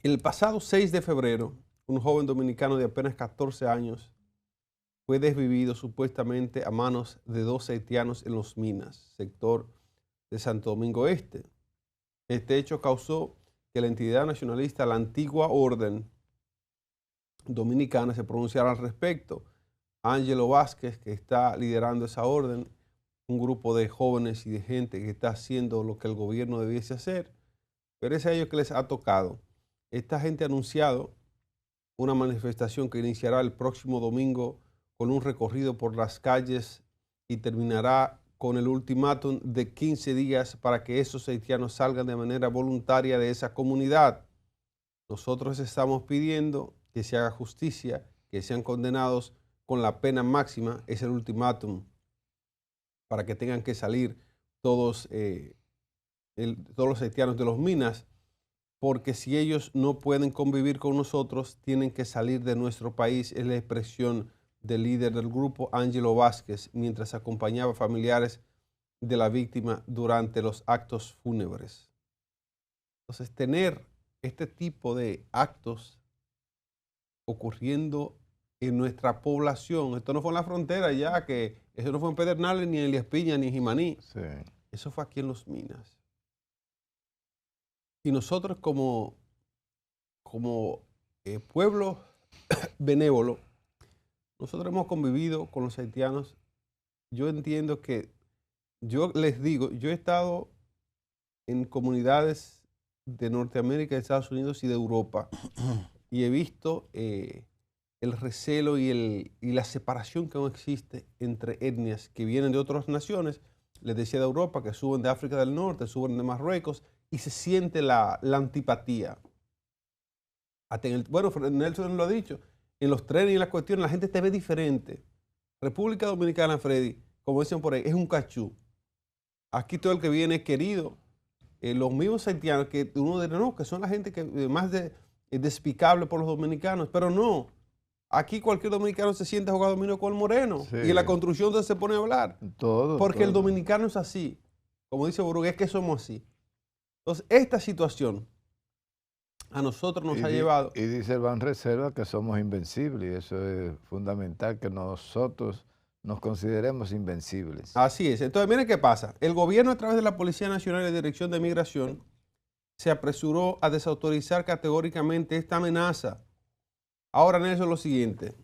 El pasado 6 de febrero, un joven dominicano de apenas 14 años fue desvivido supuestamente a manos de dos haitianos en Los Minas, sector de Santo Domingo Este. Este hecho causó que la entidad nacionalista, la Antigua Orden Dominicana, se pronunciara al respecto. Ángelo Vázquez, que está liderando esa orden, un grupo de jóvenes y de gente que está haciendo lo que el gobierno debiese hacer, pero es a ellos que les ha tocado. Esta gente ha anunciado una manifestación que iniciará el próximo domingo con un recorrido por las calles y terminará con el ultimátum de 15 días para que esos haitianos salgan de manera voluntaria de esa comunidad. Nosotros estamos pidiendo que se haga justicia, que sean condenados con la pena máxima, es el ultimátum, para que tengan que salir todos, todos los haitianos de Los Minas, porque si ellos no pueden convivir con nosotros, tienen que salir de nuestro país. Es la expresión del líder del grupo, Ángelo Vázquez, mientras acompañaba a familiares de la víctima durante los actos fúnebres. Entonces, tener este tipo de actos ocurriendo en nuestra población, esto no fue en la frontera ya, que eso no fue en Pedernales, ni en Elías Piña, ni en Jimaní, Sí. eso fue aquí en Los Minas. Y nosotros como pueblo benévolo, nosotros hemos convivido con los haitianos. Yo entiendo que, yo les digo, yo he estado en comunidades de Norteamérica, de Estados Unidos y de Europa y he visto el recelo y la separación que aún existe entre etnias que vienen de otras naciones. Les decía de Europa, que suben de África del Norte, suben de Marruecos, y se siente la antipatía. Bueno, Nelson lo ha dicho, en los trenes y en las cuestiones la gente te ve diferente. República Dominicana, Freddy, como dicen por ahí, es un cachú. Aquí todo el que viene es querido. Los mismos haitianos, que uno dice, no, que son la gente que más despicable por los dominicanos, pero no. Aquí cualquier dominicano se siente a jugar dominó con el moreno. Sí. Y en la construcción entonces se pone a hablar. Porque el dominicano es así. Como dice Burugui, es que somos así. Entonces, esta situación a nosotros nos ha llevado... Y dice el Banreserva que somos invencibles, y eso es fundamental, que nosotros nos consideremos invencibles. Así es. Entonces, miren qué pasa. El gobierno, a través de la Policía Nacional y la Dirección de Migración, se apresuró a desautorizar categóricamente esta amenaza. Ahora, Nelson, lo siguiente.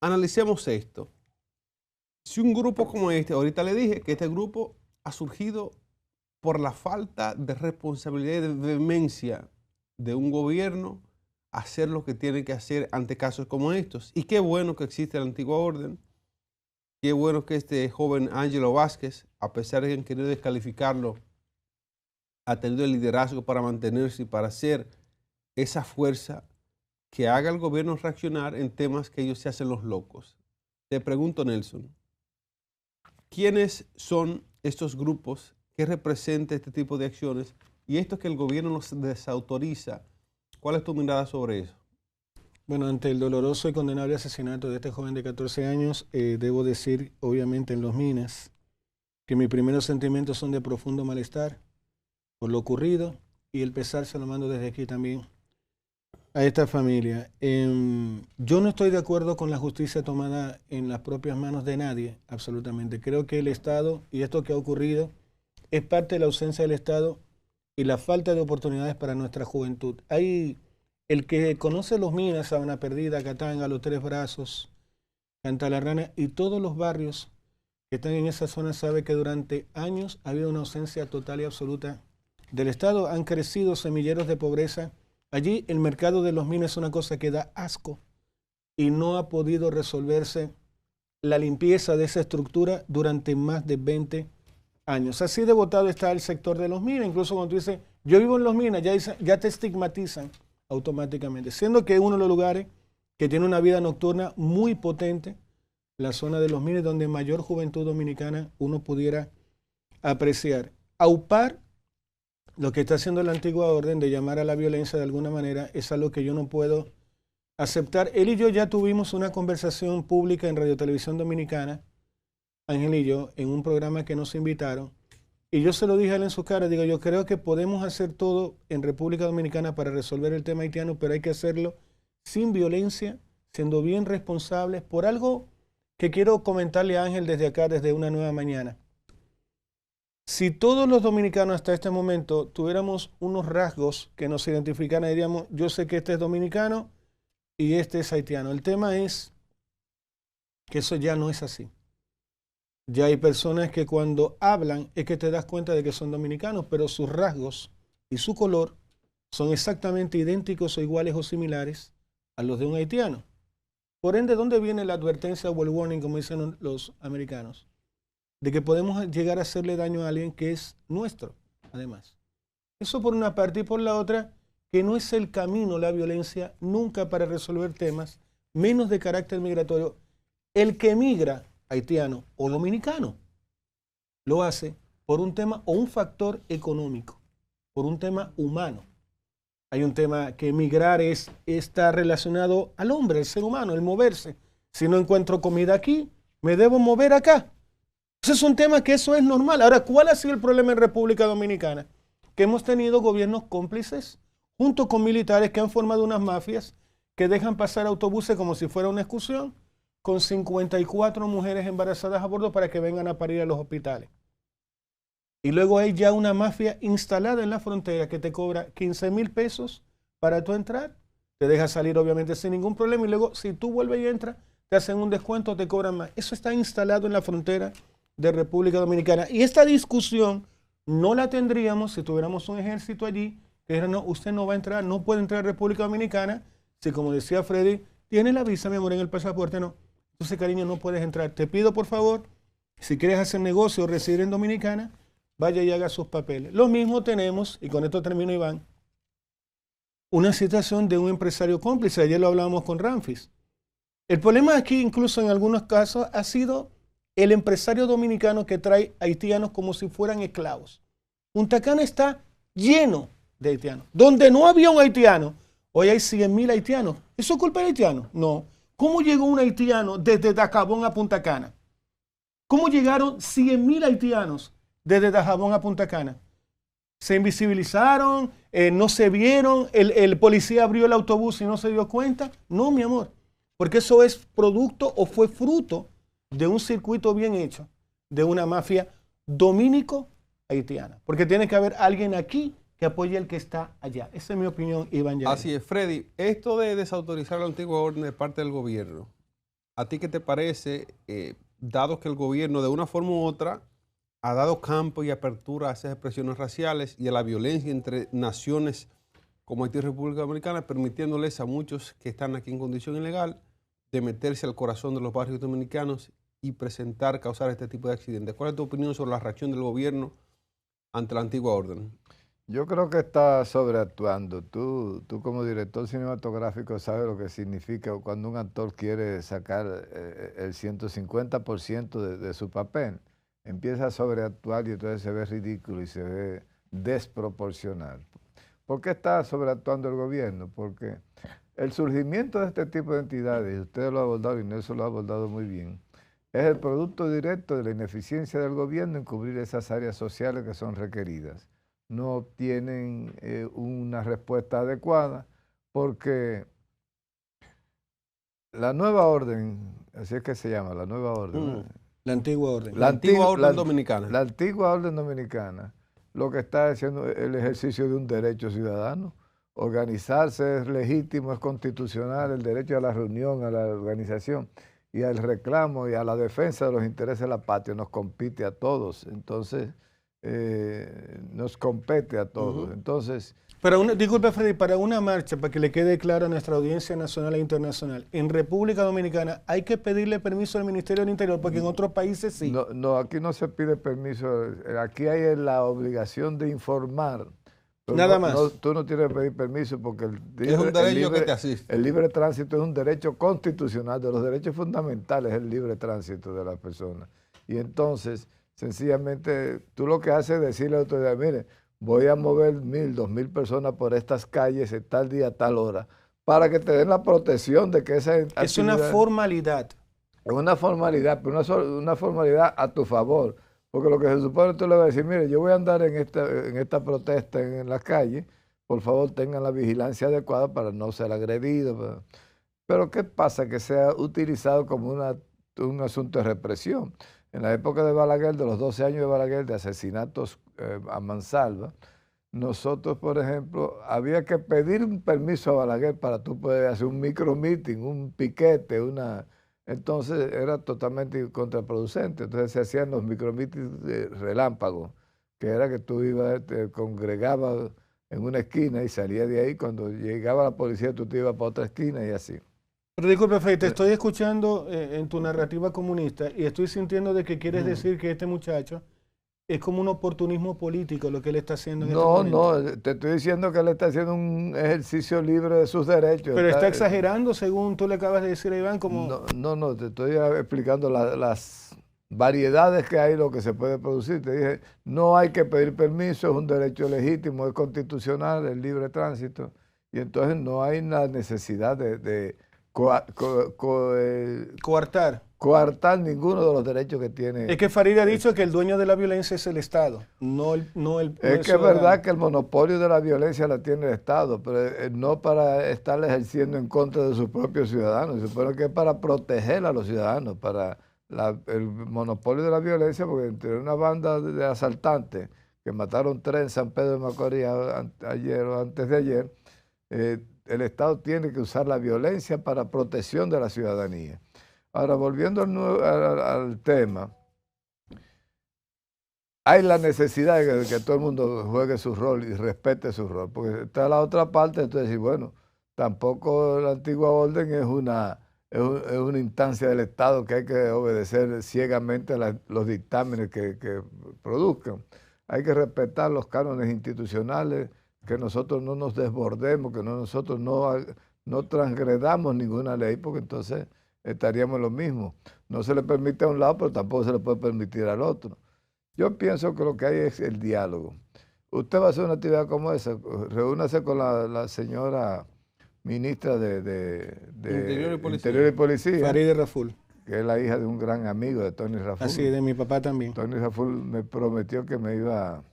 Analicemos esto. Si un grupo como este, ahorita le dije que este grupo ha surgido por la falta de responsabilidad y de vehemencia de un gobierno hacer lo que tiene que hacer ante casos como estos. Y qué bueno que existe la Antigua Orden, qué bueno que este joven Ángelo Vázquez, a pesar de que han querido descalificarlo, ha tenido el liderazgo para mantenerse y para hacer esa fuerza que haga al gobierno reaccionar en temas que ellos se hacen los locos. Te pregunto, Nelson, ¿quiénes son estos grupos que representan este tipo de acciones y esto que el gobierno nos desautoriza? ¿Cuál es tu mirada sobre eso? Bueno, ante el doloroso y condenable asesinato de este joven de 14 años, debo decir, obviamente, en Los Minas, que mis primeros sentimientos son de profundo malestar por lo ocurrido, y el pesar se lo mando desde aquí también a esta familia. Yo no estoy de acuerdo con la justicia tomada en las propias manos de nadie, absolutamente. Creo que el Estado y esto que ha ocurrido es parte de la ausencia del Estado y la falta de oportunidades para nuestra juventud. Hay el que conoce Los Minas, Sabana Perdida, Catanga, Los Tres Brazos, Cantalarrana y todos los barrios que están en esa zona sabe que durante años ha habido una ausencia total y absoluta del Estado. Han crecido semilleros de pobreza. Allí el mercado de Los Minas es una cosa que da asco y no ha podido resolverse la limpieza de esa estructura durante más de 20 años. Así de votado está el sector de Los Minas. Incluso cuando tú dices, yo vivo en Los Minas, ya te estigmatizan automáticamente, siendo que es uno de los lugares que tiene una vida nocturna muy potente, la zona de Los Minas, donde mayor juventud dominicana uno pudiera apreciar. Aupar lo que está haciendo la Antigua Orden de llamar a la violencia de alguna manera es algo que yo no puedo aceptar. Él y yo ya tuvimos una conversación pública en Radio Televisión Dominicana, Ángel y yo, en un programa que nos invitaron, Y yo se lo dije a él en su cara, digo, yo creo que podemos hacer todo en República Dominicana para resolver el tema haitiano, pero hay que hacerlo sin violencia, siendo bien responsables por algo que quiero comentarle a Ángel desde acá, desde Una Nueva Mañana. Si todos los dominicanos hasta este momento tuviéramos unos rasgos que nos identificaran, diríamos, yo sé que este es dominicano y este es haitiano. El tema es que eso ya no es así. Ya hay personas que cuando hablan es que te das cuenta de que son dominicanos, pero sus rasgos y su color son exactamente idénticos o iguales o similares a los de un haitiano. Por ende, ¿dónde viene la advertencia o el warning, como dicen los americanos? De que podemos llegar a hacerle daño a alguien que es nuestro, además. Eso por una parte, y por la otra, que no es el camino la violencia nunca para resolver temas, menos de carácter migratorio. El que emigra, haitiano o dominicano, lo hace por un tema o un factor económico, por un tema humano. Hay un tema que emigrar está relacionado al hombre, al ser humano, el moverse. Si no encuentro comida aquí, me debo mover acá. Ese es un tema que eso es normal. Ahora, ¿cuál ha sido el problema en República Dominicana? Que hemos tenido gobiernos cómplices junto con militares que han formado unas mafias que dejan pasar autobuses como si fuera una excursión con 54 mujeres embarazadas a bordo para que vengan a parir a los hospitales. Y luego hay ya una mafia instalada en la frontera que te cobra 15,000 pesos para tú entrar, te deja salir obviamente sin ningún problema y luego si tú vuelves y entras, te hacen un descuento, te cobran más. Eso está instalado en la frontera de República Dominicana. Y esta discusión no la tendríamos si tuviéramos un ejército allí que dijera, no, usted no va a entrar, no puede entrar a República Dominicana, si como decía Freddy, tiene la visa, mi amor, en el pasaporte, no. Entonces, cariño, no puedes entrar. Te pido, por favor, si quieres hacer negocio o residir en Dominicana, vaya y haga sus papeles. Lo mismo tenemos, y con esto termino, Iván, una situación de un empresario cómplice. Ayer lo hablábamos con Ramfis. El problema aquí, incluso en algunos casos, ha sido el empresario dominicano que trae haitianos como si fueran esclavos. Punta Cana está lleno de haitianos. Donde no había un haitiano, hoy hay 100,000 haitianos. ¿Eso es culpa del haitiano? No. ¿Cómo llegó un haitiano desde Dajabón a Punta Cana? ¿Cómo llegaron 100,000 haitianos desde Dajabón a Punta Cana? ¿Se invisibilizaron? ¿No se vieron? ¿El policía abrió el autobús y no se dio cuenta? No, mi amor. Porque eso es producto o fue fruto de un circuito bien hecho, de una mafia dominico-haitiana. Porque tiene que haber alguien aquí que apoye al que está allá. Esa es mi opinión, Iván Yael. Así es, Freddy. Esto de desautorizar la antigua orden de parte del gobierno, ¿a ti qué te parece, dado que el gobierno de una forma u otra ha dado campo y apertura a esas expresiones raciales y a la violencia entre naciones como Haití y República Dominicana, permitiéndoles a muchos que están aquí en condición ilegal de meterse al corazón de los barrios dominicanos y causar este tipo de accidentes? ¿Cuál es tu opinión sobre la reacción del gobierno ante la antigua orden? Yo creo que está sobreactuando. Tú como director cinematográfico sabes lo que significa cuando un actor quiere sacar el 150% de su papel. Empieza a sobreactuar y entonces se ve ridículo y se ve desproporcional. ¿Por qué está sobreactuando el gobierno? Porque el surgimiento de este tipo de entidades, y ustedes lo han abordado y Nelson lo ha abordado muy bien, es el producto directo de la ineficiencia del gobierno en cubrir esas áreas sociales que son requeridas. No obtienen una respuesta adecuada porque la nueva orden, así es que se llama, la nueva orden. La antigua orden. La antigua orden dominicana. La antigua orden dominicana lo que está haciendo es el ejercicio de un derecho ciudadano. Organizarse es legítimo, es constitucional, el derecho a la reunión, a la organización y al reclamo y a la defensa de los intereses de la patria nos compite a todos. Entonces, nos compete a todos. Entonces, disculpe, Freddy, para una marcha, para que le quede claro a nuestra audiencia nacional e internacional, en República Dominicana hay que pedirle permiso al Ministerio del Interior, porque en otros países sí. No, aquí no se pide permiso, aquí hay la obligación de informar. Nada más. Tú no tienes que pedir permiso porque es un derecho que te asiste. El libre tránsito es un derecho constitucional, de los derechos fundamentales es el libre tránsito de las personas. Y entonces, sencillamente, tú lo que haces es decirle a la autoridad, mire, voy a mover 1,000, 2,000 personas por estas calles en tal día, tal hora, para que te den la protección de que esa actividad... Es una formalidad. Es una formalidad, pero una formalidad a tu favor, Porque lo que se supone, tú le vas a decir, mire, yo voy a andar en esta protesta en la calle, por favor tengan la vigilancia adecuada para no ser agredido. Pero ¿qué pasa? Que se ha utilizado como un asunto de represión. En la época de Balaguer, de los 12 años de Balaguer, de asesinatos a mansalva, nosotros, por ejemplo, había que pedir un permiso a Balaguer para tú poder hacer un micro-meeting, un piquete, Entonces era totalmente contraproducente. Entonces se hacían los micro-meetings de relámpago, que era que tú ibas, te congregabas en una esquina y salías de ahí. Cuando llegaba la policía, tú te ibas para otra esquina y así. Pero disculpe, Freddy, te estoy escuchando en tu narrativa comunista y estoy sintiendo de que quieres decir que este muchacho es como un oportunismo político lo que él está haciendo en este momento. No, te estoy diciendo que él está haciendo un ejercicio libre de sus derechos. Pero está exagerando según tú le acabas de decir a Iván como... No, te estoy explicando las variedades que hay, lo que se puede producir. Te dije, no hay que pedir permiso, es un derecho legítimo, es constitucional, el libre tránsito. Y entonces no hay la necesidad de coartar ninguno de los derechos que tiene. Es que Farideh ha dicho que el dueño de la violencia es el Estado, no el Es que es verdad que el monopolio de la violencia la tiene el Estado, pero no para estar ejerciendo en contra de sus propios ciudadanos. Se supone que es para proteger a los ciudadanos, para el monopolio de la violencia, porque entre una banda de asaltantes que mataron 3 en San Pedro de Macorís ayer o antes de ayer, el Estado tiene que usar la violencia para protección de la ciudadanía. Ahora, volviendo al tema, hay la necesidad de que todo el mundo juegue su rol y respete su rol, porque está la otra parte, entonces, bueno, tampoco la antigua orden es una instancia del Estado que hay que obedecer ciegamente a los dictámenes que produzcan. Hay que respetar los cánones institucionales, que nosotros no nos desbordemos, que nosotros no transgredamos ninguna ley, porque entonces estaríamos en lo mismo. No se le permite a un lado, pero tampoco se le puede permitir al otro. Yo pienso que lo que hay es el diálogo. Usted va a hacer una actividad como esa, reúnase con la señora ministra de Interior y Policía, Farideh Raful, que es la hija de un gran amigo de Tony Raful. Así, de mi papá también. Tony Raful me prometió que me iba,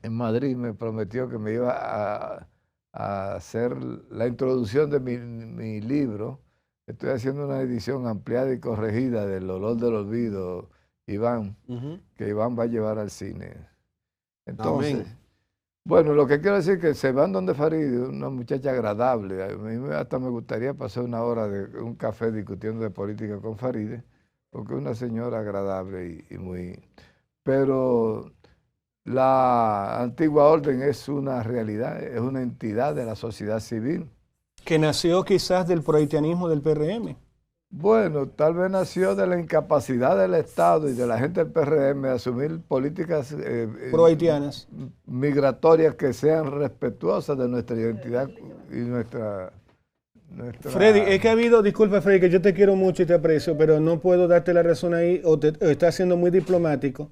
en Madrid, me prometió que me iba a hacer la introducción de mi libro. Estoy haciendo una edición ampliada y corregida del Olor del Olvido, Iván, que Iván va a llevar al cine. Entonces, amén. Bueno, lo que quiero decir es que se van donde Farideh, una muchacha agradable. A mí hasta me gustaría pasar una hora de un café discutiendo de política con Farideh, porque es una señora agradable y muy... Pero la antigua orden es una realidad, es una entidad de la sociedad civil. Que nació quizás del prohaitianismo del PRM. Bueno, tal vez nació de la incapacidad del Estado y de la gente del PRM de asumir políticas prohaitianas, migratorias que sean respetuosas de nuestra identidad y nuestra... Freddy, es que ha habido, disculpa Freddy, que yo te quiero mucho y te aprecio, pero no puedo darte la razón ahí, o estás siendo muy diplomático.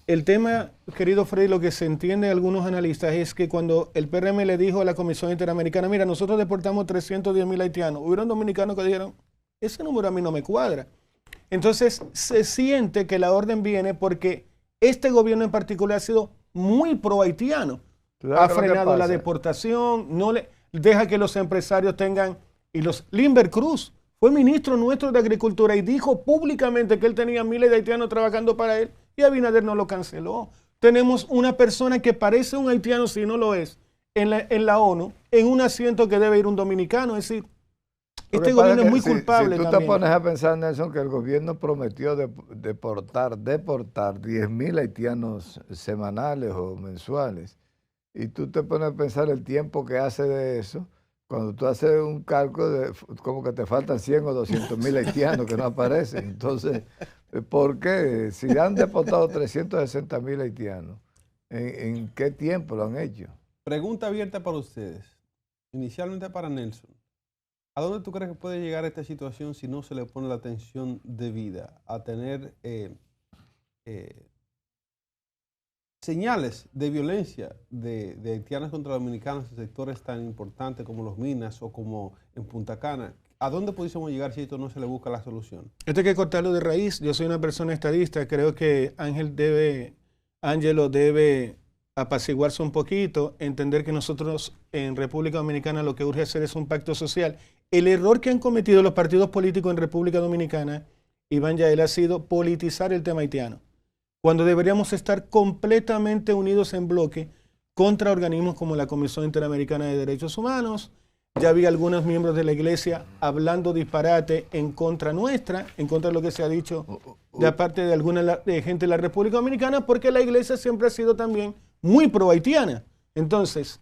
El tema, querido Freddy, lo que se entiende de algunos analistas es que cuando el PRM le dijo a la Comisión Interamericana, mira, nosotros deportamos 310,000 haitianos, hubieron dominicanos que dijeron, ese número a mí no me cuadra. Entonces se siente que la orden viene porque este gobierno en particular ha sido muy pro-haitiano. Ha frenado la deportación, no le deja que los empresarios tengan... Y Limber Cruz fue ministro nuestro de Agricultura y dijo públicamente que él tenía miles de haitianos trabajando para él y Abinader no lo canceló. Tenemos una persona que parece un haitiano, si no lo es, en la ONU, en un asiento que debe ir un dominicano. Es decir, este gobierno es muy culpable. Si tú te pones a pensar, Nelson, que el gobierno prometió deportar 10,000 haitianos semanales o mensuales, y tú te pones a pensar el tiempo que hace de eso, cuando tú haces un cálculo, como que te faltan 100 o 200,000 haitianos que no aparecen. Entonces, ¿por qué? Si han deportado 360,000 haitianos, ¿en qué tiempo lo han hecho? Pregunta abierta para ustedes. Inicialmente para Nelson. ¿A dónde tú crees que puede llegar esta situación si no se le pone la atención debida a tener señales de violencia de haitianos contra dominicanos en sectores tan importantes como los Minas o como en Punta Cana? ¿A dónde pudiésemos llegar si esto no se le busca la solución? Esto hay que cortarlo de raíz. Yo soy una persona estadista. Creo que Ángelo debe apaciguarse un poquito, entender que nosotros en República Dominicana lo que urge hacer es un pacto social. El error que han cometido los partidos políticos en República Dominicana, Iván Yael, ha sido politizar el tema haitiano, cuando deberíamos estar completamente unidos en bloque contra organismos como la Comisión Interamericana de Derechos Humanos. Ya vi algunos miembros de la iglesia hablando disparate en contra nuestra, en contra de lo que se ha dicho de parte de alguna gente de la República Dominicana, porque la iglesia siempre ha sido también muy pro-haitiana. Entonces,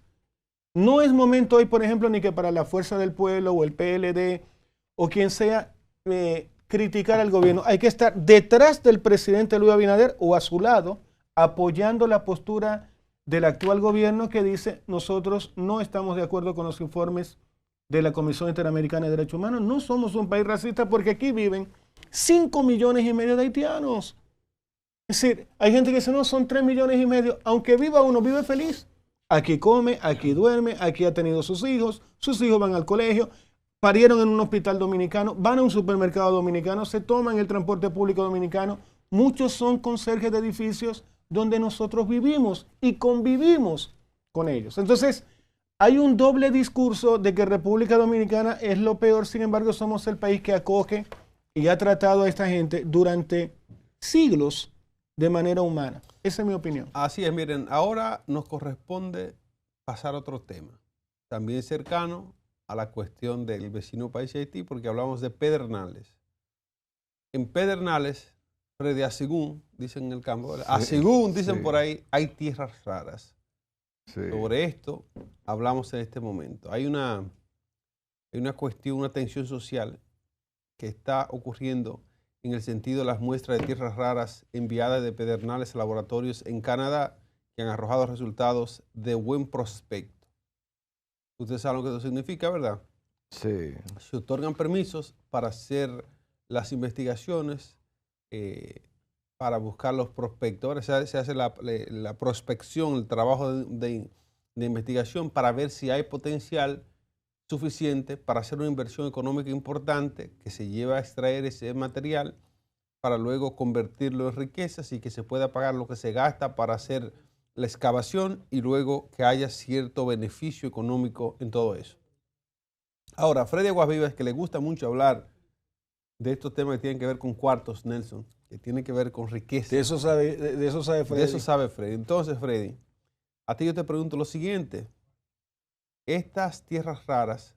no es momento hoy, por ejemplo, ni que para la Fuerza del Pueblo o el PLD o quien sea criticar al gobierno. Hay que estar detrás del presidente Luis Abinader o a su lado, apoyando la postura del actual gobierno que dice: nosotros no estamos de acuerdo con los informes de la Comisión Interamericana de Derechos Humanos, no somos un país racista porque aquí viven 5,5 millones de haitianos. Es decir, hay gente que dice: no, son 3,5 millones, aunque viva uno, vive feliz. Aquí come, aquí duerme, aquí ha tenido sus hijos van al colegio, parieron en un hospital dominicano, van a un supermercado dominicano, se toman el transporte público dominicano. Muchos son conserjes de edificios donde nosotros vivimos y convivimos con ellos. Entonces, hay un doble discurso de que República Dominicana es lo peor, sin embargo, somos el país que acoge y ha tratado a esta gente durante siglos de manera humana. Esa es mi opinión. Así es, miren, ahora nos corresponde pasar a otro tema, también cercano a la cuestión del vecino país de Haití, porque hablamos de Pedernales. En Pedernales, Freddy, asegún, dicen en el campo, asegún, dicen por ahí, hay tierras raras. Sobre esto hablamos en este momento. Hay una cuestión, una tensión social que está ocurriendo en el sentido de las muestras de tierras raras enviadas de Pedernales a laboratorios en Canadá que han arrojado resultados de buen prospecto. Ustedes saben lo que eso significa, ¿verdad? Sí. Se otorgan permisos para hacer las investigaciones, para buscar los prospectores. Se hace la prospección, el trabajo de investigación para ver si hay potencial suficiente para hacer una inversión económica importante que se lleva a extraer ese material para luego convertirlo en riquezas y que se pueda pagar lo que se gasta para hacer la excavación y luego que haya cierto beneficio económico en todo eso. Ahora, Freddy Aguasvivas, que le gusta mucho hablar de estos temas que tienen que ver con cuartos, Nelson, que tienen que ver con riqueza. De eso sabe Freddy. De eso sabe Freddy. Entonces, Freddy, a ti yo te pregunto lo siguiente. Estas tierras raras,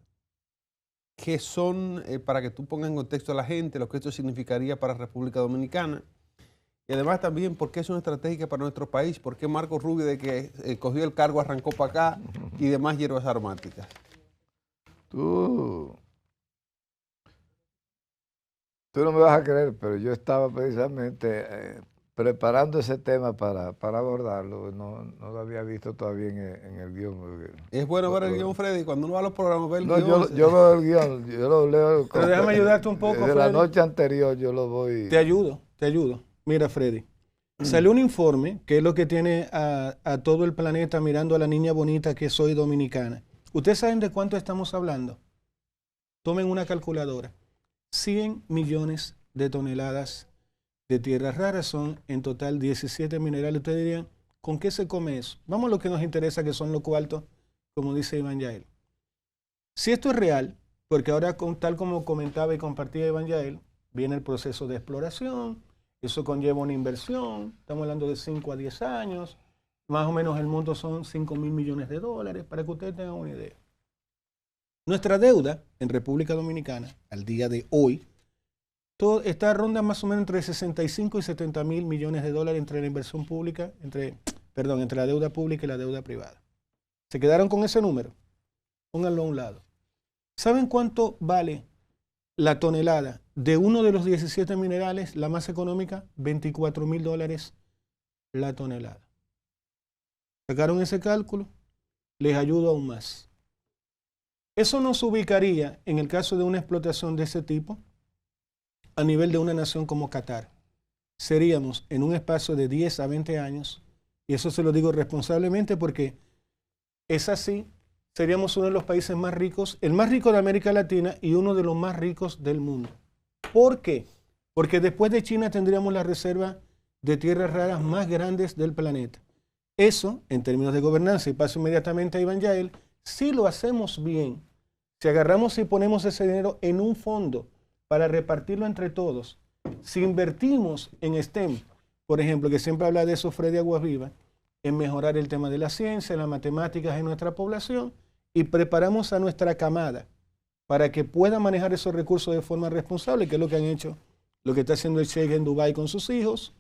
que son, para que tú pongas en contexto a la gente lo que esto significaría para República Dominicana, y además también por qué son estratégicas para nuestro país, por qué Marco Rubio, de que cogió el cargo, arrancó para acá, y demás hierbas aromáticas. Tú no me vas a creer, pero yo estaba precisamente preparando ese tema para abordarlo. No lo había visto todavía en el guión. Es bueno ver el guión, Freddy. Cuando uno va a los programas, ve el guión. Yo veo el guión, yo lo leo. Pero déjame ayudarte un poco, Desde Freddy. la noche anterior yo lo voy... Te ayudo. Mira, Freddy. Salió un informe que es lo que tiene a todo el planeta mirando a la niña bonita que soy dominicana. ¿Ustedes saben de cuánto estamos hablando? Tomen una calculadora. 100 millones de toneladas de tierras raras, son en total 17 minerales. Ustedes dirían, ¿con qué se come eso? Vamos a lo que nos interesa, que son los cuartos, como dice Iván Yael. Si esto es real, porque ahora, tal como comentaba y compartía Iván Yael, viene el proceso de exploración, eso conlleva una inversión, estamos hablando de 5 a 10 años, más o menos el monto son 5,000 millones de dólares, para que ustedes tengan una idea. Nuestra deuda en República Dominicana, al día de hoy, está ronda más o menos entre 65 y 70 mil millones de dólares entre la inversión pública, entre la deuda pública y la deuda privada. ¿Se quedaron con ese número? Pónganlo a un lado. ¿Saben cuánto vale la tonelada de uno de los 17 minerales, la más económica? $24,000 la tonelada. ¿Sacaron ese cálculo? Les ayudo aún más. Eso nos ubicaría, en el caso de una explotación de ese tipo, a nivel de una nación como Qatar. Seríamos en un espacio de 10 a 20 años, y eso se lo digo responsablemente porque es así, seríamos uno de los países más ricos, el más rico de América Latina y uno de los más ricos del mundo. ¿Por qué? Porque después de China tendríamos la reserva de tierras raras más grandes del planeta. Eso, en términos de gobernanza, y paso inmediatamente a Iván Yael, si lo hacemos bien, si agarramos y ponemos ese dinero en un fondo para repartirlo entre todos, si invertimos en STEM, por ejemplo, que siempre habla de eso Freddy Aguasviva, en mejorar el tema de la ciencia, las matemáticas en nuestra población, y preparamos a nuestra camada para que pueda manejar esos recursos de forma responsable, que es lo que han hecho, lo que está haciendo el Sheikh en Dubái con sus hijos,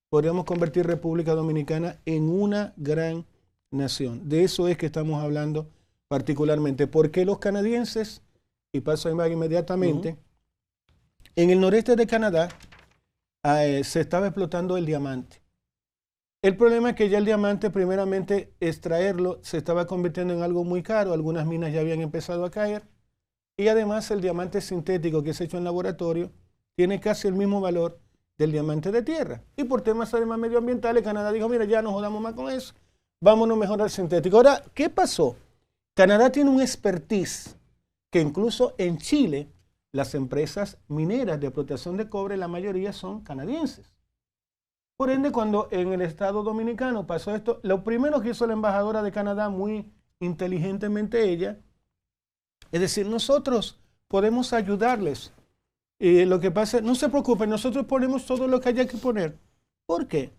podríamos convertir República Dominicana en una gran nación. De eso es que estamos hablando particularmente. ¿Por qué los canadienses? Y paso a Iván inmediatamente. En el noreste de Canadá se estaba explotando el diamante. El problema es que ya el diamante, primeramente, extraerlo se estaba convirtiendo en algo muy caro. Algunas minas ya habían empezado a caer. Y además el diamante sintético que es hecho en laboratorio tiene casi el mismo valor del diamante de tierra. Y por temas además medioambientales, Canadá dijo, mira, ya no jodamos más con eso. Vámonos mejor al sintético. Ahora, ¿qué pasó? Canadá tiene un expertise que incluso en Chile las empresas mineras de explotación de cobre, la mayoría son canadienses. Por ende, cuando en el Estado Dominicano pasó esto, lo primero que hizo la embajadora de Canadá, muy inteligentemente ella, es decir, nosotros podemos ayudarles. Lo que pasa, no se preocupen, nosotros ponemos todo lo que haya que poner. ¿Por qué?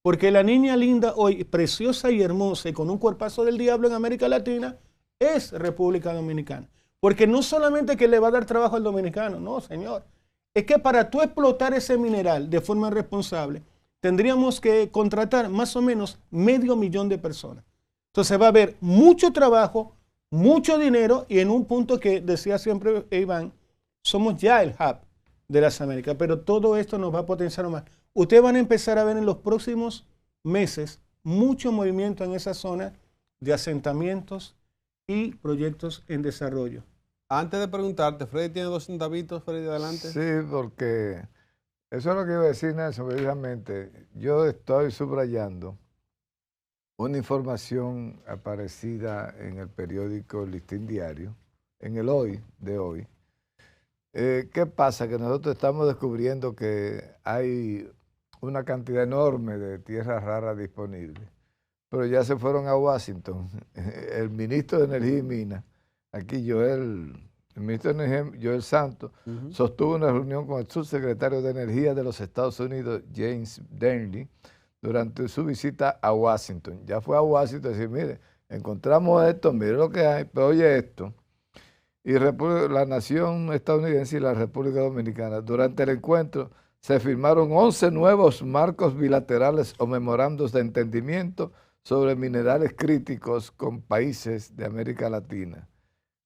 Porque la niña linda hoy, preciosa y hermosa y con un cuerpazo del diablo en América Latina, es República Dominicana. Porque no solamente que le va a dar trabajo al dominicano, no, señor. Es que para tú explotar ese mineral de forma responsable, tendríamos que contratar más o menos 500,000 de personas. Entonces va a haber mucho trabajo, mucho dinero y en un punto que decía siempre Iván, somos ya el hub de las Américas, pero todo esto nos va a potenciar más. Ustedes van a empezar a ver en los próximos meses mucho movimiento en esa zona de asentamientos y proyectos en desarrollo. Antes de preguntarte, Freddy tiene 2 centavitos, Freddy, adelante. Sí, porque eso es lo que iba a decir, Nelson, precisamente. Yo estoy subrayando una información aparecida en el periódico Listín Diario, en el Hoy de hoy. ¿Qué pasa? Que nosotros estamos descubriendo que hay una cantidad enorme de tierras raras disponibles, pero ya se fueron a Washington. El ministro de Energía y Minas, aquí el ministro de Energía, Joel Santos, sostuvo una reunión con el subsecretario de Energía de los Estados Unidos, James Denley, durante su visita a Washington. Ya fue a Washington y decir, mire, encontramos esto, mire lo que hay, pero oye esto. Y la nación estadounidense y la República Dominicana, durante el encuentro se firmaron 11 nuevos marcos bilaterales o memorandos de entendimiento sobre minerales críticos con países de América Latina.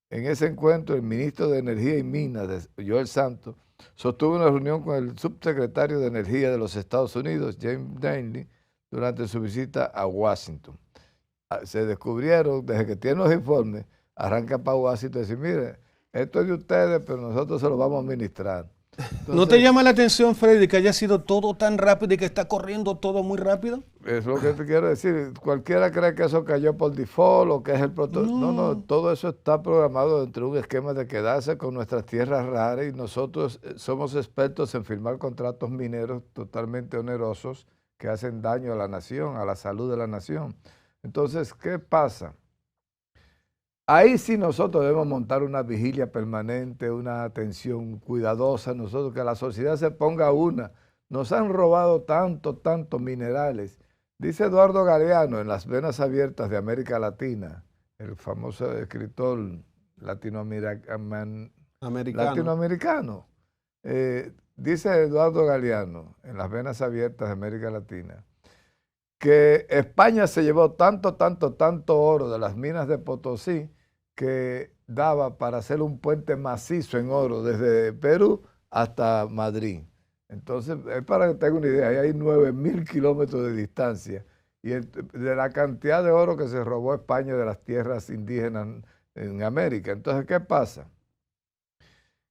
En ese encuentro, el ministro de Energía y Minas, Joel Santos, sostuvo una reunión con el subsecretario de Energía de los Estados Unidos, James Denley, durante su visita a Washington. Se descubrieron, desde que tienen los informes, arranca para Washington y dice, mire, esto es de ustedes, pero nosotros se lo vamos a administrar. Entonces, ¿no te llama la atención, Freddy, que haya sido todo tan rápido y que está corriendo todo muy rápido? Es lo que te quiero decir. Cualquiera cree que eso cayó por default o que es el protocolo. No, todo eso está programado dentro de un esquema de quedarse con nuestras tierras raras y nosotros somos expertos en firmar contratos mineros totalmente onerosos que hacen daño a la nación, a la salud de la nación. Entonces, ¿qué pasa? Ahí sí nosotros debemos montar una vigilia permanente, una atención cuidadosa, nosotros que la sociedad se ponga una. Nos han robado tantos minerales. Dice Eduardo Galeano en Las Venas Abiertas de América Latina, el famoso escritor latinoamericano. Dice Eduardo Galeano en Las Venas Abiertas de América Latina, que España se llevó tanto oro de las minas de Potosí que daba para hacer un puente macizo en oro desde Perú hasta Madrid. Entonces, es para que tenga una idea, ahí hay 9.000 kilómetros de distancia y de la cantidad de oro que se robó España de las tierras indígenas en América. Entonces, ¿qué pasa?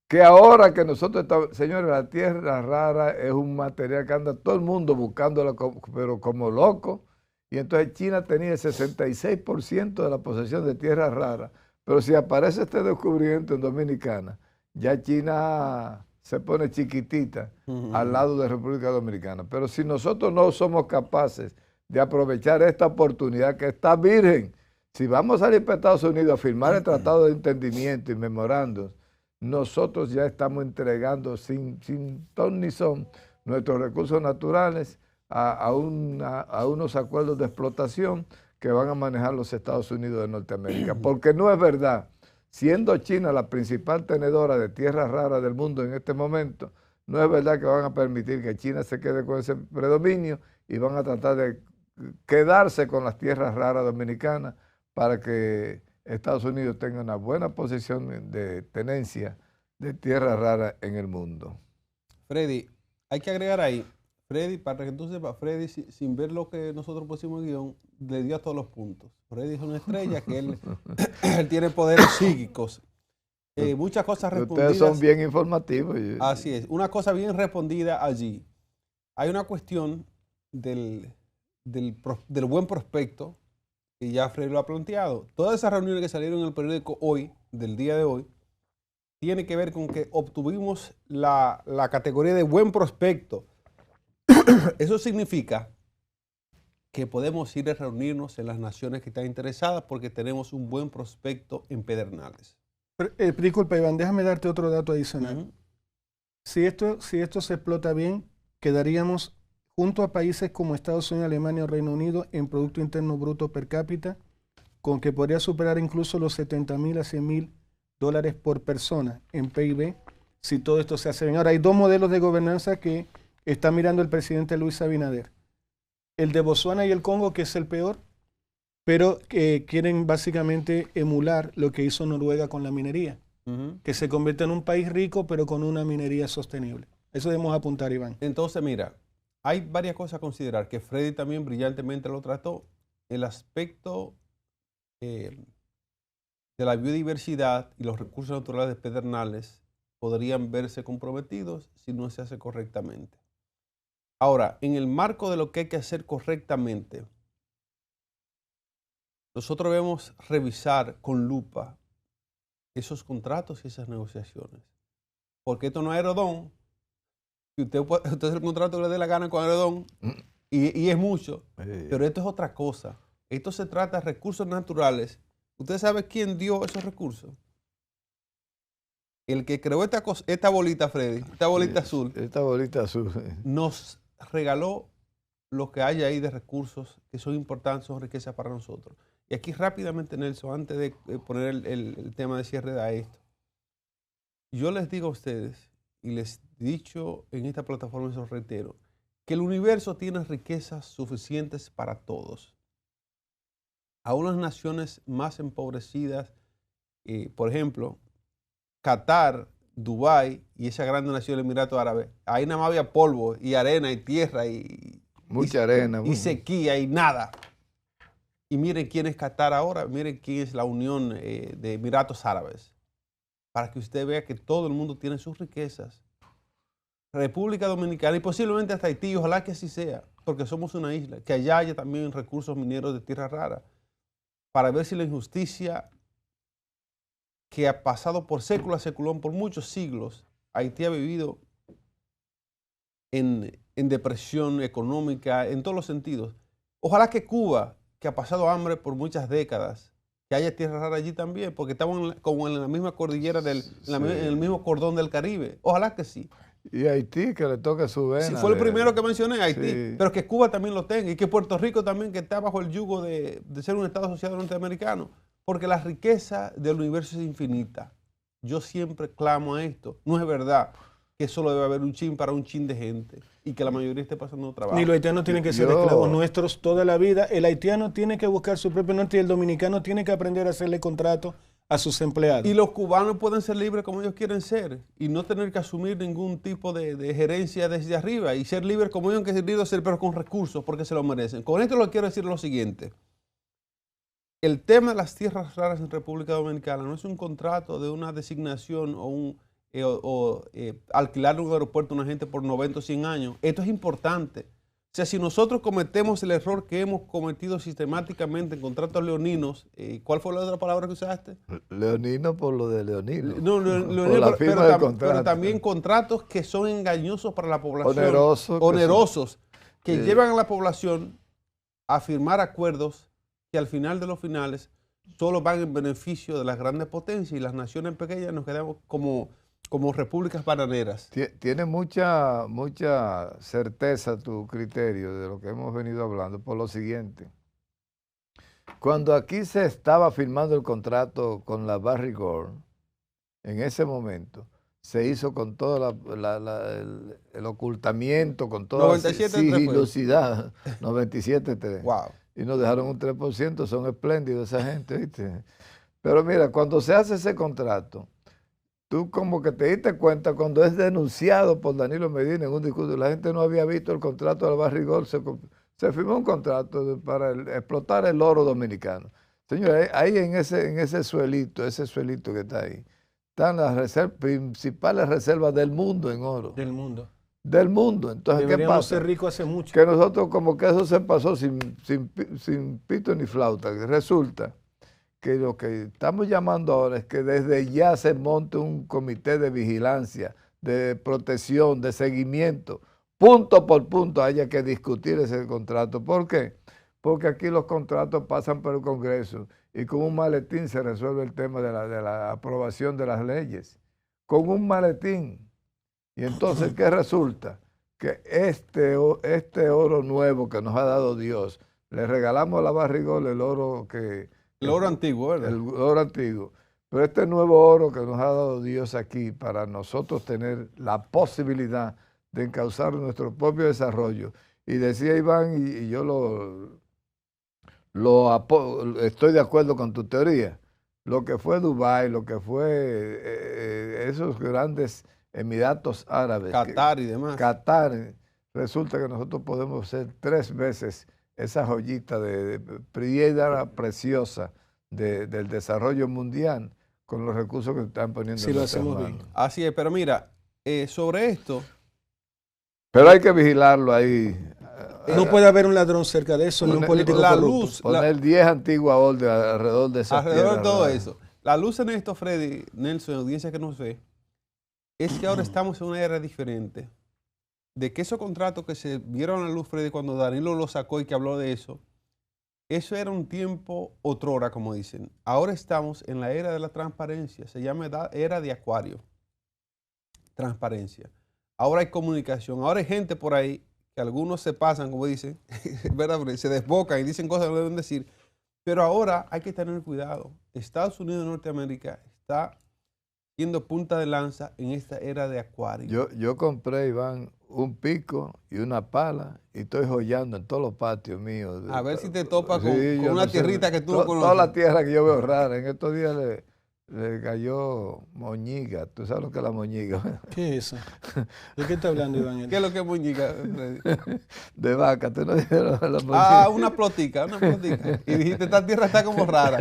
Que ahora que nosotros estamos, señores, la tierra rara es un material que anda todo el mundo buscándolo, pero como loco, Y entonces China tenía el 66% de la posesión de tierras raras. Pero si aparece este descubrimiento en Dominicana, ya China se pone chiquitita al lado de República Dominicana. Pero si nosotros no somos capaces de aprovechar esta oportunidad que está virgen, si vamos a salir para Estados Unidos a firmar el Tratado de Entendimiento y memorandos, nosotros ya estamos entregando sin ton ni son nuestros recursos naturales a unos acuerdos de explotación que van a manejar los Estados Unidos de Norteamérica. Porque no es verdad, siendo China la principal tenedora de tierras raras del mundo en este momento, no es verdad que van a permitir que China se quede con ese predominio y van a tratar de quedarse con las tierras raras dominicanas para que Estados Unidos tenga una buena posición de tenencia de tierras raras en el mundo. Freddy, hay que agregar ahí, Freddy, para que tú sepas, Freddy, sin ver lo que nosotros pusimos en guión, le dio a todos los puntos. Freddy es una estrella que él tiene poderes psíquicos. Muchas cosas respondidas. Ustedes son bien informativos. Así es, una cosa bien respondida allí. Hay una cuestión del buen prospecto, y ya Freddy lo ha planteado. Todas esas reuniones que salieron en el periódico hoy, del día de hoy, tiene que ver con que obtuvimos la categoría de buen prospecto. Eso significa que podemos ir a reunirnos en las naciones que están interesadas porque tenemos un buen prospecto en Pedernales. Disculpa, Iván, déjame darte otro dato adicional. Si esto se explota bien, quedaríamos junto a países como Estados Unidos, Alemania o Reino Unido en Producto Interno Bruto per cápita, con que podría superar incluso los 70.000 a 100.000 dólares por persona en PIB, si todo esto se hace bien. Ahora, hay dos modelos de gobernanza que está mirando el presidente Luis Abinader. El de Botsuana y el Congo, que es el peor, pero que quieren básicamente emular lo que hizo Noruega con la minería, que se convierte en un país rico, pero con una minería sostenible. Eso debemos apuntar, Iván. Entonces, mira, hay varias cosas a considerar, que Freddy también brillantemente lo trató. El aspecto de la biodiversidad y los recursos naturales de Pedernales podrían verse comprometidos si no se hace correctamente. Ahora, en el marco de lo que hay que hacer correctamente, nosotros debemos revisar con lupa esos contratos y esas negociaciones. Porque esto no es Aerodón. Si usted hace el contrato que le dé la gana con Aerodón, y es mucho, pero esto es otra cosa. Esto se trata de recursos naturales. ¿Usted sabe quién dio esos recursos? El que creó esta bolita, Freddy, esta bolita azul. Esta bolita azul. Nos regaló lo que hay ahí de recursos que son importantes, son riquezas para nosotros. Y aquí rápidamente, Nelson, antes de poner el tema de cierre a esto, yo les digo a ustedes, y les he dicho en esta plataforma, y se los reitero, que el universo tiene riquezas suficientes para todos. Aún las naciones más empobrecidas, por ejemplo, Qatar, Dubái y esa grande nación del Emirato Árabe, ahí nada más había polvo y arena y tierra y mucha arena y sequía y nada. Y miren quién es Qatar ahora, miren quién es la Unión de Emiratos Árabes, para que usted vea que todo el mundo tiene sus riquezas. República Dominicana y posiblemente hasta Haití, ojalá que así sea, porque somos una isla, que allá haya también recursos mineros de tierra rara, para ver si la injusticia que ha pasado por século a século, por muchos siglos, Haití ha vivido en depresión económica, en todos los sentidos. Ojalá que Cuba, que ha pasado hambre por muchas décadas, que haya tierra rara allí también, porque estamos como en la misma cordillera, en el mismo cordón del Caribe. Ojalá que sí. Y Haití, que le toca su vena. Sí, fue el primero que mencioné, Haití, pero que Cuba también lo tenga y que Puerto Rico también, que está bajo el yugo de ser un Estado asociado norteamericano, porque la riqueza del universo es infinita. Yo siempre clamo a esto. No es verdad que solo debe haber un chin para un chin de gente y que la mayoría esté pasando trabajo. Ni los haitianos tienen que ser esclavos nuestros toda la vida. El haitiano tiene que buscar su propio norte y el dominicano tiene que aprender a hacerle contrato a sus empleados. Y los cubanos pueden ser libres como ellos quieren ser y no tener que asumir ningún tipo de gerencia desde arriba y ser libres como ellos han querido ser, pero con recursos porque se lo merecen. Con esto lo quiero decir lo siguiente. El tema de las tierras raras en República Dominicana no es un contrato de una designación o alquilar un aeropuerto a una gente por 90 o 100 años. Esto es importante O sea, si nosotros cometemos el error que hemos cometido sistemáticamente en contratos leoninos, ¿cuál fue la otra palabra que usaste? Leonino por lo de Leonino. No, por la firma del contrato. pero también contratos que son engañosos para la población. Onerosos. Que llevan a la población a firmar acuerdos que al final de los finales solo van en beneficio de las grandes potencias y las naciones pequeñas nos quedamos como repúblicas bananeras. Tiene mucha certeza tu criterio de lo que hemos venido hablando por lo siguiente. Cuando aquí se estaba firmando el contrato con la Barrick Gold, en ese momento se hizo con todo el ocultamiento, con toda la sigilosidad, 97.3. Wow. Y nos dejaron un 3%, son espléndidos esa gente, ¿viste? Pero mira, cuando se hace ese contrato, tú como que te diste cuenta cuando es denunciado por Danilo Medina en un discurso, la gente no había visto el contrato de la Barrick Gold, se firmó un contrato para explotar el oro dominicano. Señores, ahí en ese suelito que está ahí, están las principales reservas del mundo en oro. Del mundo. Del mundo. Entonces, deberíamos ¿qué pasa? ser ricos hace mucho. Que nosotros como que eso se pasó sin pito ni flauta. Resulta que lo que estamos llamando ahora es que desde ya se monte un comité de vigilancia, de protección, de seguimiento, punto por punto haya que discutir ese contrato. ¿Por qué? Porque aquí los contratos pasan por el Congreso y con un maletín se resuelve el tema de la aprobación de las leyes. Con un maletín. Y entonces, ¿qué resulta? Que este oro nuevo que nos ha dado Dios, le regalamos a la Barrick Gold el oro que... El oro antiguo, ¿verdad? El oro antiguo. Pero este nuevo oro que nos ha dado Dios aquí para nosotros tener la posibilidad de encauzar nuestro propio desarrollo. Y decía Iván, y yo estoy de acuerdo con tu teoría, lo que fue Dubái, lo que fue esos grandes Emiratos Árabes. Qatar y demás. Qatar, resulta que nosotros podemos ser 3 veces esa joyita de piedra preciosa del desarrollo mundial con los recursos que están poniendo si en lo nuestras hacemos manos. bien. Así es, pero mira, sobre esto... Pero hay que vigilarlo ahí. No puede haber un ladrón cerca de eso, ni un político corrupto. Poner 10 antiguas orden alrededor de esa alrededor de todo eso. La luz en esto, Freddy, Nelson, audiencia que nos ve, es que ahora estamos en una era diferente. De que esos contratos que se vieron a la luz, Freddy, cuando Danilo lo sacó y que habló de eso era un tiempo otrora, como dicen. Ahora estamos en la era de la transparencia. Se llama era de Acuario. Transparencia. Ahora hay comunicación. Ahora hay gente por ahí que algunos se pasan, como dicen, ¿verdad? Se desbocan y dicen cosas que no deben decir. Pero ahora hay que tener cuidado. Estados Unidos de Norteamérica está siendo punta de lanza en esta era de Acuario. Yo compré, Iván, un pico y una pala y estoy joyando en todos los patios míos. A ver si te topas con una tierrita que tú no conoces. Toda la tierra que yo veo rara. En estos días le cayó moñiga. ¿Tú sabes lo que es la moñiga? ¿Qué es eso? ¿De qué está hablando, Iván? ¿Qué es lo que es moñiga? De vaca. ¿Tú no dijeron la moñiga? Una plotica. Y dijiste, esta tierra está como rara.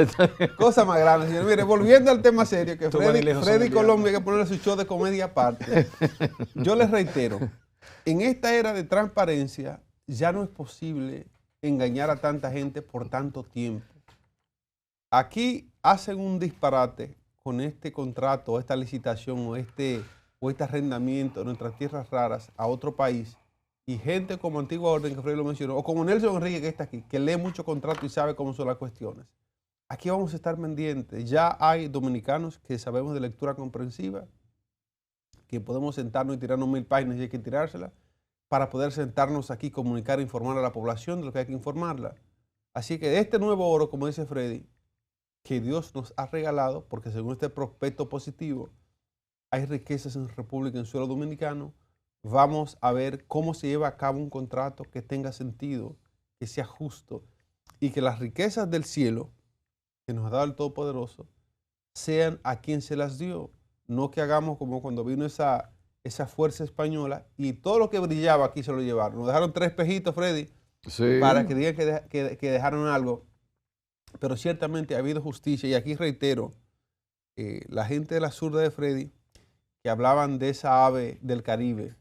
Cosa más grande, señor. Mire, volviendo al tema serio, que Freddy Colombia hay que ponerle su show de comedia aparte. Yo les reitero, en esta era de transparencia ya no es posible engañar a tanta gente por tanto tiempo. Aquí hacen un disparate con este contrato, esta licitación o este arrendamiento de nuestras tierras raras a otro país, y gente como Antigua Orden, que Freddy lo mencionó, o como Nelson Enrique, que está aquí, que lee mucho contrato y sabe cómo son las cuestiones. Aquí vamos a estar pendientes. Ya hay dominicanos que sabemos de lectura comprensiva, que podemos sentarnos y tirarnos 1000 páginas y hay que tirárselas, para poder sentarnos aquí, comunicar e informar a la población de lo que hay que informarla. Así que este nuevo oro, como dice Freddy, que Dios nos ha regalado, porque según este prospecto positivo, hay riquezas en República, en suelo dominicano. Vamos a ver cómo se lleva a cabo un contrato que tenga sentido, que sea justo, y que las riquezas del cielo, que nos ha dado el Todopoderoso, sean a quien se las dio. No que hagamos como cuando vino esa fuerza española y todo lo que brillaba aquí se lo llevaron. Nos dejaron 3 espejitos, Freddy, sí, para que digan que dejaron algo. Pero ciertamente ha habido justicia, y aquí reitero, la gente de la zurda de Freddy, que hablaban de esa ave del Caribe,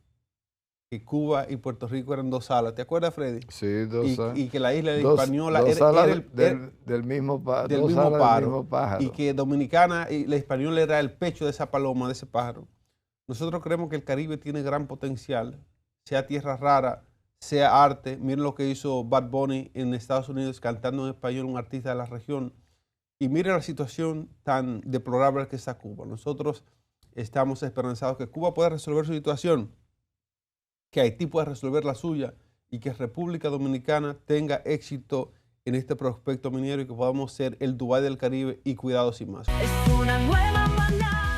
que Cuba y Puerto Rico eran dos alas. ¿Te acuerdas, Freddy? Sí, y que la isla de Hispaniola dos era alas del mismo pájaro. Y que Dominicana y la Hispaniola era el pecho de esa paloma, de ese pájaro. Nosotros creemos que el Caribe tiene gran potencial, sea tierra rara, sea arte. Miren lo que hizo Bad Bunny en Estados Unidos cantando en español, un artista de la región. Y miren la situación tan deplorable que está Cuba. Nosotros estamos esperanzados que Cuba pueda resolver su situación, que Haití pueda resolver la suya y que República Dominicana tenga éxito en este prospecto minero y que podamos ser el Dubái del Caribe y cuidado sin más. Es una nueva mañana.